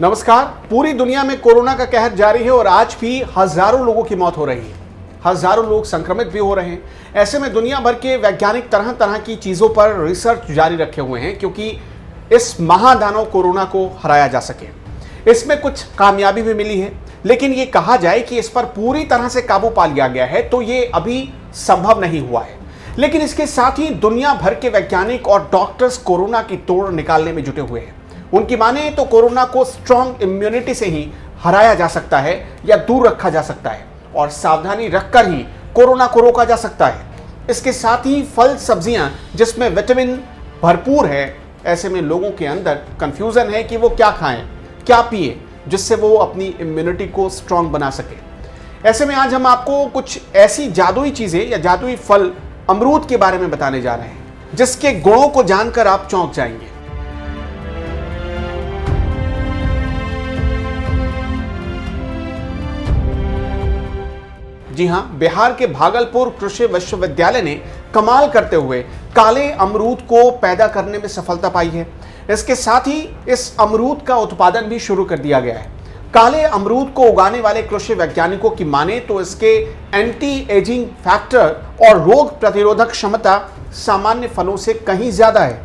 नमस्कार। पूरी दुनिया में कोरोना का कहर जारी है और आज भी हजारों लोगों की मौत हो रही है। हजारों लोग संक्रमित भी हो रहे हैं। ऐसे में दुनिया भर के वैज्ञानिक तरह तरह की चीजों पर रिसर्च जारी रखे हुए हैं क्योंकि इस महादानव कोरोना को हराया जा सके। इसमें कुछ कामयाबी भी मिली है, लेकिन ये कहा जाए कि इस पर पूरी तरह से काबू पा लिया गया है तो ये अभी संभव नहीं हुआ है। लेकिन इसके साथ ही दुनिया भर के वैज्ञानिक और डॉक्टर्स कोरोना की तोड़ निकालने में जुटे हुए हैं। उनकी माने तो कोरोना को स्ट्रॉन्ग इम्यूनिटी से ही हराया जा सकता है या दूर रखा जा सकता है और सावधानी रखकर ही कोरोना को रोका जा सकता है। इसके साथ ही फल सब्जियां जिसमें विटामिन भरपूर है, ऐसे में लोगों के अंदर कंफ्यूजन है कि वो क्या खाएं, क्या पिए जिससे वो अपनी इम्यूनिटी को स्ट्रॉन्ग बना सके। ऐसे में आज हम आपको कुछ ऐसी जादुई चीजें या जादुई फल अमरूद के बारे में बताने जा रहे हैं जिसके गुणों को जानकर आप चौंक जाएंगे। जी हां, बिहार के भागलपुर कृषि विश्वविद्यालय ने कमाल करते हुए काले अमरूद को पैदा करने में सफलता पाई है। इसके साथ ही इस अमरूद का उत्पादन भी शुरू कर दिया गया है। काले अमरूद को उगाने वाले कृषि वैज्ञानिकों की माने तो इसके एंटी एजिंग फैक्टर और रोग प्रतिरोधक क्षमता सामान्य फलों से कहीं ज्यादा है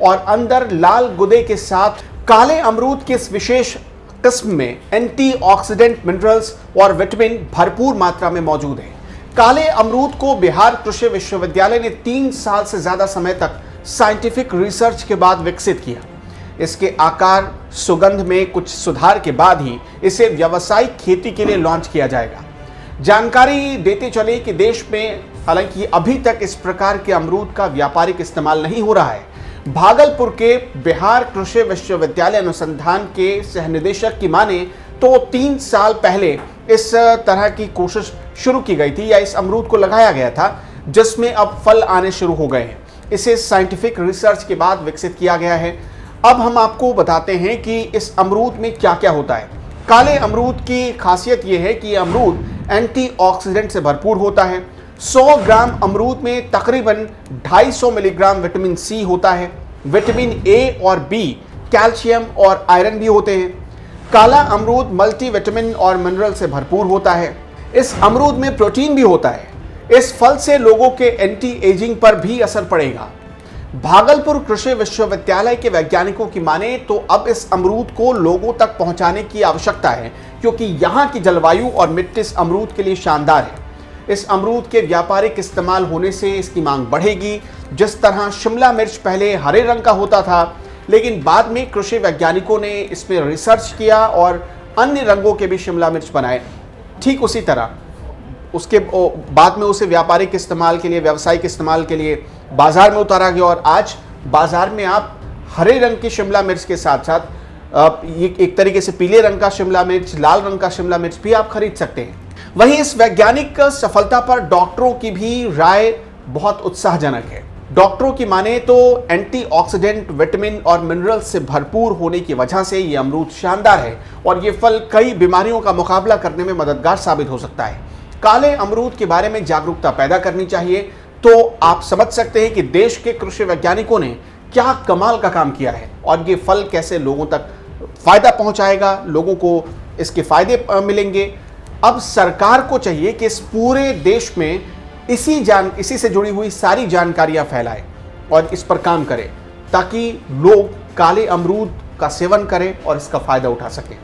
और अंदर लाल गुदे के साथ काले अमरूद के इस विशेष किस्म में एंटीऑक्सीडेंट मिनरल्स और विटामिन भरपूर मात्रा में मौजूद है। काले अमरूद को बिहार कृषि विश्वविद्यालय ने 3 साल से ज्यादा समय तक साइंटिफिक रिसर्च के बाद विकसित किया। इसके आकार, सुगंध में कुछ सुधार के बाद ही इसे व्यावसायिक खेती के लिए लॉन्च किया जाएगा। जानकारी देते चले कि देश में हालांकि अभी तक इस प्रकार के अमरूद का व्यापारिक इस्तेमाल नहीं हो रहा है। भागलपुर के बिहार कृषि विश्वविद्यालय अनुसंधान के सहनिदेशक की माने तो 3 साल पहले इस तरह की कोशिश शुरू की गई थी या इस अमरूद को लगाया गया था जिसमें अब फल आने शुरू हो गए हैं। इसे साइंटिफिक रिसर्च के बाद विकसित किया गया है। अब हम आपको बताते हैं कि इस अमरूद में क्या क्या होता है। काले अमरूद की खासियत यह है कि अमरूद एंटीऑक्सीडेंट से भरपूर होता है। 100 ग्राम अमरूद में तकरीबन 250 मिलीग्राम विटामिन सी होता है। विटामिन ए और बी, कैल्शियम और आयरन भी होते हैं। काला अमरूद मल्टीविटामिन और मिनरल से भरपूर होता है। इस अमरूद में प्रोटीन भी होता है। इस फल से लोगों के एंटी एजिंग पर भी असर पड़ेगा। भागलपुर कृषि विश्वविद्यालय के वैज्ञानिकों की माने तो अब इस अमरूद को लोगों तक पहुंचाने की आवश्यकता है क्योंकि यहाँ की जलवायु और मिट्टी इस अमरूद के लिए शानदार है। इस अमरूद के व्यापारिक इस्तेमाल होने से इसकी मांग बढ़ेगी। जिस तरह शिमला मिर्च पहले हरे रंग का होता था लेकिन बाद में कृषि वैज्ञानिकों ने इसमें रिसर्च किया और अन्य रंगों के भी शिमला मिर्च बनाए, ठीक उसी तरह उसके बाद में उसे व्यापारिक इस्तेमाल के लिए, व्यावसायिक इस्तेमाल के लिए बाजार में उतारा गया और आज बाजार में आप हरे रंग की शिमला मिर्च के साथ साथ एक तरीके से पीले रंग का शिमला मिर्च, लाल रंग का शिमला मिर्च भी आप खरीद सकते हैं। वहीं इस वैज्ञानिक सफलता पर डॉक्टरों की भी राय बहुत उत्साहजनक है। डॉक्टरों की माने तो एंटीऑक्सीडेंट, विटामिन और मिनरल से भरपूर होने की वजह से ये अमरूद शानदार है और ये फल कई बीमारियों का मुकाबला करने में मददगार साबित हो सकता है। काले अमरूद के बारे में जागरूकता पैदा करनी चाहिए तो आप समझ सकते हैं कि देश के कृषि वैज्ञानिकों ने क्या कमाल का काम किया है और ये फल कैसे लोगों तक फायदा पहुंचाएगा, लोगों को इसके फायदे मिलेंगे। अब सरकार को चाहिए कि इस पूरे देश में इसी से जुड़ी हुई सारी जानकारियां फैलाए और इस पर काम करे ताकि लोग काले अमरूद का सेवन करें और इसका फायदा उठा सकें।